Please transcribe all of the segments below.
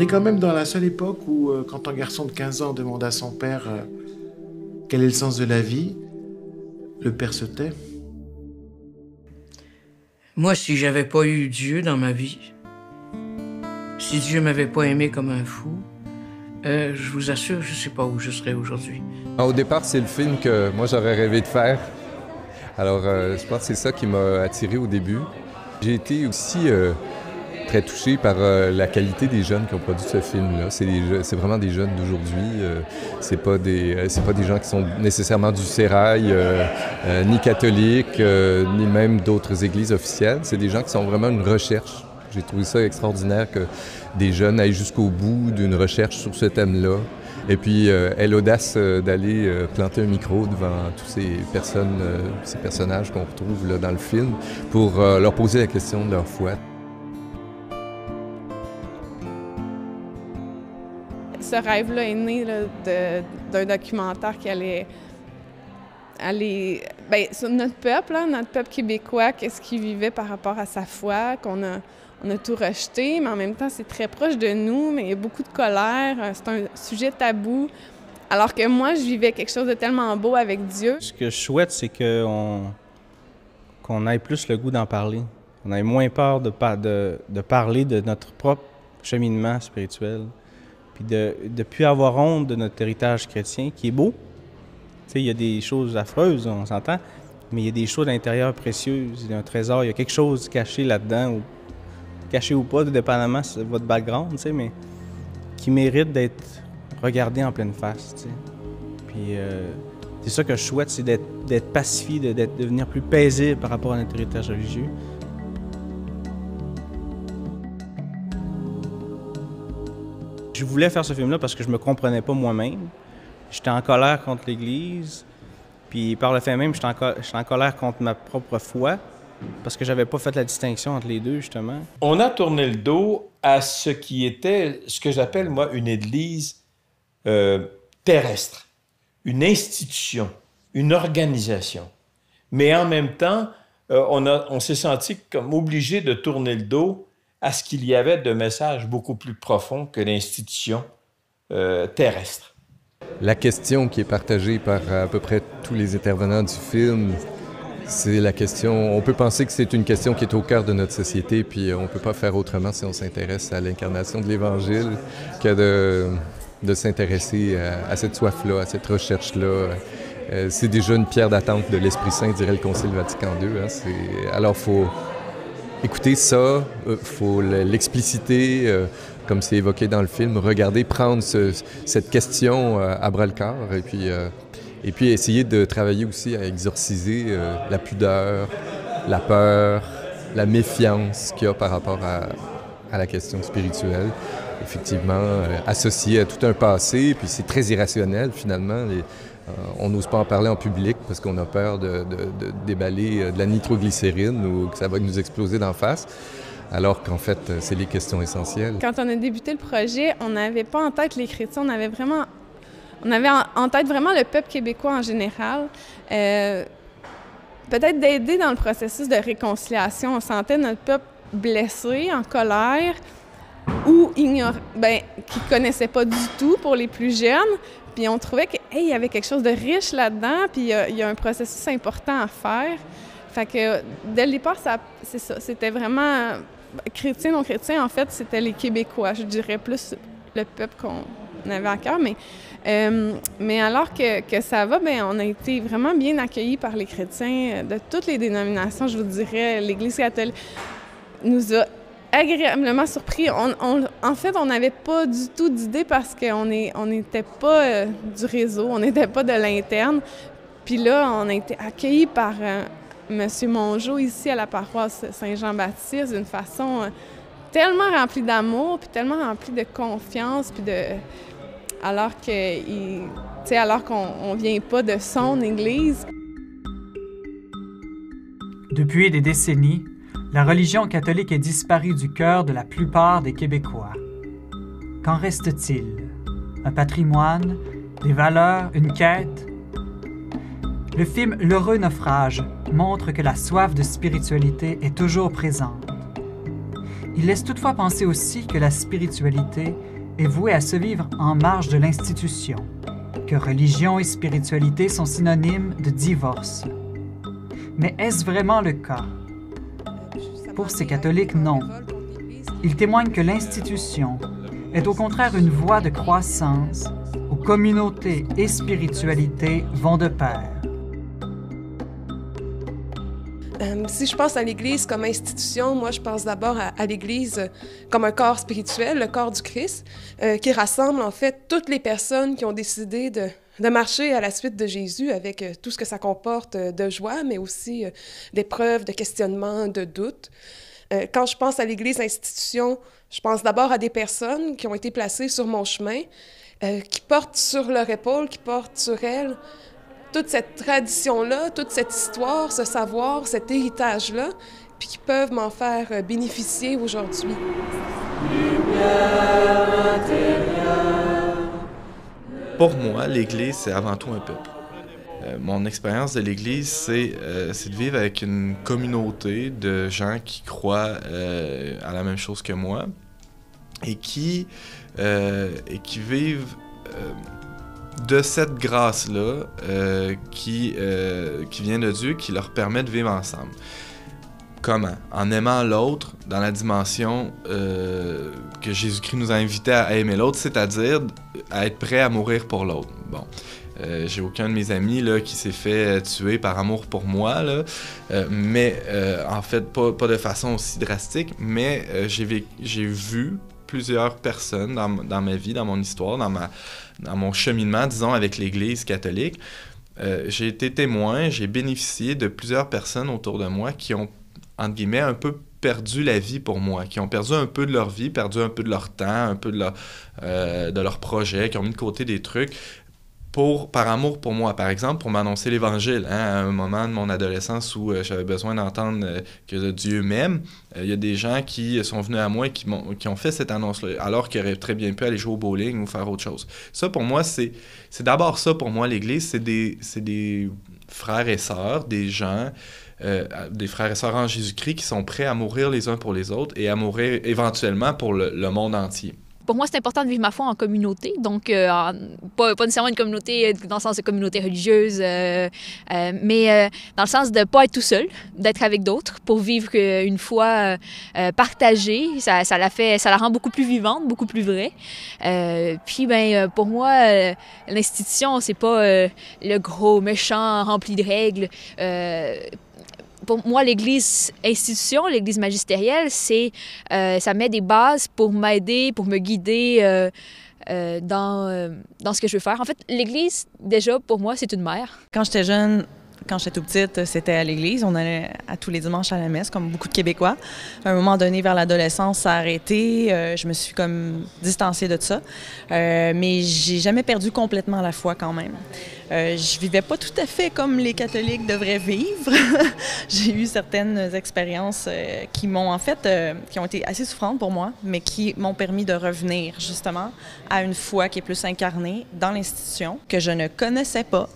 est quand même dans la seule époque où, quand un garçon de 15 ans demande à son père quel est le sens de la vie, le père se tait. Moi, si j'avais pas eu Dieu dans ma vie, si Dieu m'avait pas aimé comme un fou, je vous assure, je sais pas où je serais aujourd'hui. Au départ, c'est le film que moi j'aurais rêvé de faire. Alors, je pense que c'est ça qui m'a attiré au début. J'ai été aussi très touché par la qualité des jeunes qui ont produit ce film-là. C'est vraiment des jeunes d'aujourd'hui. C'est pas des gens qui sont nécessairement du sérail, ni catholiques, ni même d'autres églises officielles. C'est des gens qui sont vraiment une recherche. J'ai trouvé ça extraordinaire que des jeunes aillent jusqu'au bout d'une recherche sur ce thème-là. Et puis, aient l'audace d'aller planter un micro devant tous ces personnages qu'on retrouve là, dans le film, pour leur poser la question de leur foi. Ce rêve-là est né d'un documentaire qui allait sur notre peuple québécois, qu'est-ce qu'il vivait par rapport à sa foi, qu'on a tout rejeté, mais en même temps, c'est très proche de nous, mais il y a beaucoup de colère, c'est un sujet tabou, alors que moi, je vivais quelque chose de tellement beau avec Dieu. Ce que je souhaite, c'est qu'on ait plus le goût d'en parler, qu'on ait moins peur de parler de notre propre cheminement spirituel, puis de plus avoir honte de notre héritage chrétien, qui est beau. Tu sais, il y a des choses affreuses, on s'entend, mais il y a des choses à l'intérieur précieuses, il y a un trésor, il y a quelque chose caché là-dedans, caché ou pas, dépendamment de votre background, tu sais, mais qui mérite d'être regardé en pleine face, tu sais. Puis c'est ça que je souhaite, c'est d'être pacifié, de devenir plus paisible par rapport à notre héritage religieux. Je voulais faire ce film-là parce que je me comprenais pas moi-même. J'étais en colère contre l'Église, puis par le fait même, j'étais en colère contre ma propre foi, parce que j'avais pas fait la distinction entre les deux, justement. On a tourné le dos à ce qui était, ce que j'appelle, moi, une église terrestre, une institution, une organisation. Mais en même temps, on s'est senti comme obligé de tourner le dos à ce qu'il y avait de messages beaucoup plus profonds que l'institution terrestre. La question qui est partagée par à peu près tous les intervenants du film, c'est la question, on peut penser que c'est une question qui est au cœur de notre société, puis on ne peut pas faire autrement si on s'intéresse à l'incarnation de l'Évangile que de s'intéresser à cette soif-là, à cette recherche-là. C'est déjà une pierre d'attente de l'Esprit Saint, dirait le Concile Vatican II. Hein. Alors, il faut écouter ça, il faut l'expliciter, comme c'est évoqué dans le film, regarder, prendre cette question à bras-le-corps, et puis essayer de travailler aussi à exorciser la pudeur, la peur, la méfiance qu'il y a par rapport à la question spirituelle. Effectivement, associé à tout un passé, puis c'est très irrationnel finalement. On n'ose pas en parler en public parce qu'on a peur de déballer de la nitroglycérine ou que ça va nous exploser d'en face. Alors qu'en fait, c'est les questions essentielles. Quand on a débuté le projet, on n'avait pas en tête les chrétiens, on avait en tête vraiment le peuple québécois en général. Peut-être d'aider dans le processus de réconciliation. On sentait notre peuple blessé, en colère, ou qui ne connaissait pas du tout pour les plus jeunes. Puis on trouvait qu'il y avait quelque chose de riche là-dedans, puis il y a un processus important à faire. Fait que dès le départ, c'est ça. C'était vraiment chrétien, non chrétien, en fait, c'était les Québécois. Je dirais plus le peuple qu'on avait à cœur. Mais alors que ça va, on a été vraiment bien accueillis par les chrétiens de toutes les dénominations, je vous dirais. L'Église catholique nous a agréablement surpris. En fait, on n'avait pas du tout d'idée parce qu'on n'était pas du réseau, on n'était pas de l'interne. Puis là, on a été accueillis par M. Mongeau ici à la paroisse Saint-Jean-Baptiste d'une façon tellement remplie d'amour, puis tellement remplie de confiance, puis alors qu'on vient pas de son Église. Depuis des décennies, la religion catholique est disparue du cœur de la plupart des Québécois. Qu'en reste-t-il? Un patrimoine, des valeurs, une quête? Le film L'heureux naufrage montre que la soif de spiritualité est toujours présente. Il laisse toutefois penser aussi que la spiritualité est voué à se vivre en marge de l'institution, que religion et spiritualité sont synonymes de divorce. Mais est-ce vraiment le cas? Pour ces catholiques, non. Ils témoignent que l'institution est au contraire une voie de croissance où communauté et spiritualité vont de pair. Si je pense à l'Église comme institution, moi, je pense d'abord à l'Église comme un corps spirituel, le corps du Christ, qui rassemble en fait toutes les personnes qui ont décidé de marcher à la suite de Jésus avec tout ce que ça comporte de joie, mais aussi d'épreuves, de questionnements, de doutes. Quand je pense à l'Église institution, je pense d'abord à des personnes qui ont été placées sur mon chemin, qui portent sur leur épaule, qui portent sur elles toute cette tradition-là, toute cette histoire, ce savoir, cet héritage-là, puis qui peuvent m'en faire bénéficier aujourd'hui. Pour moi, l'Église, c'est avant tout un peuple. Mon expérience de l'Église, c'est de vivre avec une communauté de gens qui croient à la même chose que moi et qui vivent de cette grâce-là qui vient de Dieu, qui leur permet de vivre ensemble. Comment? En aimant l'autre dans la dimension que Jésus-Christ nous a invités à aimer l'autre, c'est-à-dire à être prêt à mourir pour l'autre. Bon. J'ai aucun de mes amis là, qui s'est fait tuer par amour pour moi, là, mais en fait, pas de façon aussi drastique, mais j'ai vu plusieurs personnes dans ma vie, dans mon histoire, dans mon cheminement, disons, avec l'Église catholique. J'ai été témoin, j'ai bénéficié de plusieurs personnes autour de moi qui ont, entre guillemets, un peu perdu la vie pour moi, qui ont perdu un peu de leur vie, perdu un peu de leur temps, un peu de leur projet, qui ont mis de côté des trucs par amour pour moi, par exemple, pour m'annoncer l'Évangile. Hein, à un moment de mon adolescence où j'avais besoin d'entendre que Dieu m'aime, il y a des gens qui sont venus à moi et qui ont fait cette annonce-là, alors qu'ils auraient très bien pu aller jouer au bowling ou faire autre chose. Ça, pour moi, c'est d'abord ça, pour moi, l'Église, c'est des frères et sœurs, des gens, des frères et sœurs en Jésus-Christ qui sont prêts à mourir les uns pour les autres et à mourir éventuellement pour le monde entier. Pour moi, c'est important de vivre ma foi en communauté, donc pas nécessairement une communauté dans le sens de communauté religieuse, mais dans le sens de ne pas être tout seul, d'être avec d'autres pour vivre une foi partagée. Ça la rend beaucoup plus vivante, beaucoup plus vraie. Puis, pour moi, l'institution, c'est pas le gros méchant rempli de règles. Pour moi, l'Église institution, l'Église magistérielle, ça met des bases pour m'aider, pour me guider dans ce que je veux faire. En fait, l'Église, déjà, pour moi, c'est une mère. Quand j'étais jeune, quand j'étais tout petite, c'était à l'église. On allait à tous les dimanches à la messe, comme beaucoup de Québécois. À un moment donné, vers l'adolescence, ça a arrêté. Je me suis comme distancée de ça. Mais j'ai jamais perdu complètement la foi quand même. Je vivais pas tout à fait comme les catholiques devraient vivre. J'ai eu certaines expériences qui m'ont en fait, qui ont été assez souffrantes pour moi, mais qui m'ont permis de revenir justement à une foi qui est plus incarnée dans l'institution, que je ne connaissais pas,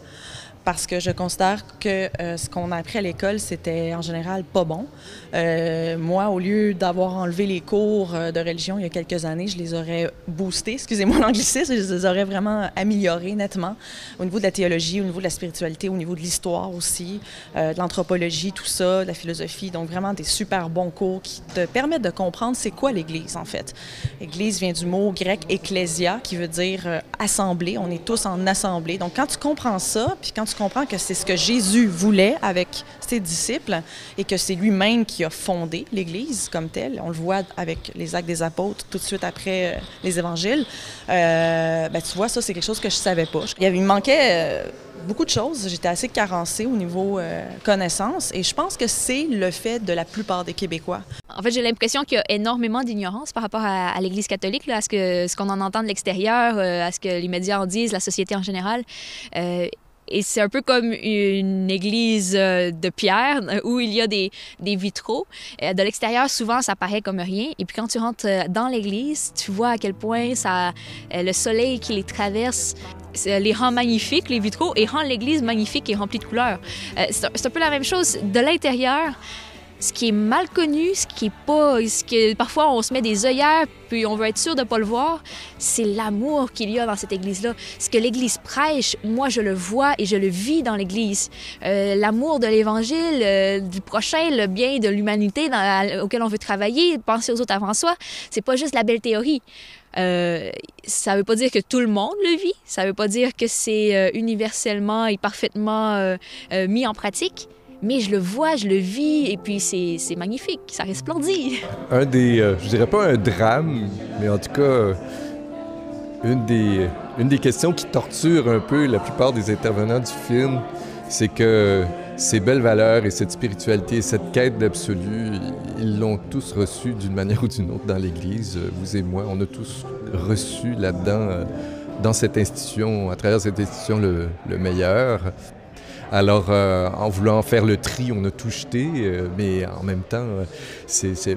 parce que je considère que ce qu'on a appris à l'école, c'était en général pas bon. Moi, au lieu d'avoir enlevé les cours de religion il y a quelques années, je les aurais boostés, excusez-moi l'anglicisme, je les aurais vraiment améliorés nettement au niveau de la théologie, au niveau de la spiritualité, au niveau de l'histoire aussi, de l'anthropologie, tout ça, de la philosophie. Donc vraiment des super bons cours qui te permettent de comprendre c'est quoi l'Église en fait. L'Église vient du mot grec « ecclésia » qui veut dire « assemblée ». On est tous en assemblée. Donc quand tu comprends ça, puis quand tu comprends que c'est ce que Jésus voulait avec ses disciples et que c'est lui-même qui a fondé l'Église comme telle. On le voit avec les Actes des Apôtres tout de suite après les Évangiles. Tu vois, ça, c'est quelque chose que je savais pas. Il me manquait beaucoup de choses. J'étais assez carencée au niveau connaissance et je pense que c'est le fait de la plupart des Québécois. En fait, j'ai l'impression qu'il y a énormément d'ignorance par rapport à l'Église catholique, là, à ce qu'on en entend de l'extérieur, à ce que les médias en disent, la société en général. Et c'est un peu comme une église de pierre où il y a des vitraux. De l'extérieur, souvent, ça paraît comme rien. Et puis quand tu rentres dans l'église, tu vois à quel point le soleil qui les traverse les rend magnifiques, les vitraux, et rend l'église magnifique et remplie de couleurs. C'est un peu la même chose. De l'intérieur, ce qui est mal connu, ce que parfois on se met des œillères puis on veut être sûr de pas le voir, c'est l'amour qu'il y a dans cette église-là. Ce que l'Église prêche, moi je le vois et je le vis dans l'Église. L'amour de l'Évangile, du prochain, le bien de l'humanité auquel on veut travailler, penser aux autres avant soi, c'est pas juste la belle théorie. Ça veut pas dire que tout le monde le vit, ça veut pas dire que c'est universellement et parfaitement mis en pratique. Mais je le vois, je le vis, et puis c'est magnifique, ça resplendit. Je dirais pas un drame, mais en tout cas, une des questions qui torture un peu la plupart des intervenants du film, c'est que ces belles valeurs et cette spiritualité, cette quête d'absolu, ils l'ont tous reçu d'une manière ou d'une autre dans l'Église. Vous et moi, on a tous reçu là-dedans, dans cette institution, à travers cette institution, le meilleur. Alors, en voulant faire le tri, on a tout jeté, mais en même temps,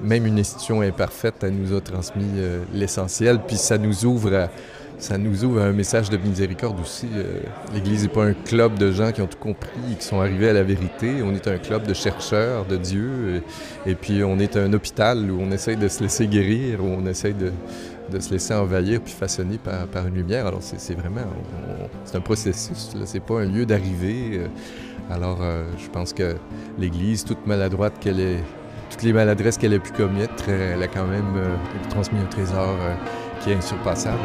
même une institution imparfaite, elle nous a transmis l'essentiel, puis ça nous ouvre à un message de miséricorde aussi. L'Église n'est pas un club de gens qui ont tout compris et qui sont arrivés à la vérité. On est un club de chercheurs de Dieu, et puis on est un hôpital où on essaye de se laisser guérir, où on essaye de se laisser envahir puis façonner par une lumière. Alors c'est vraiment... c'est un processus, là. C'est pas un lieu d'arrivée. Alors je pense que l'Église, toute maladroite toutes les maladresses qu'elle a pu commettre, elle a quand même transmis un trésor qui est insurpassable.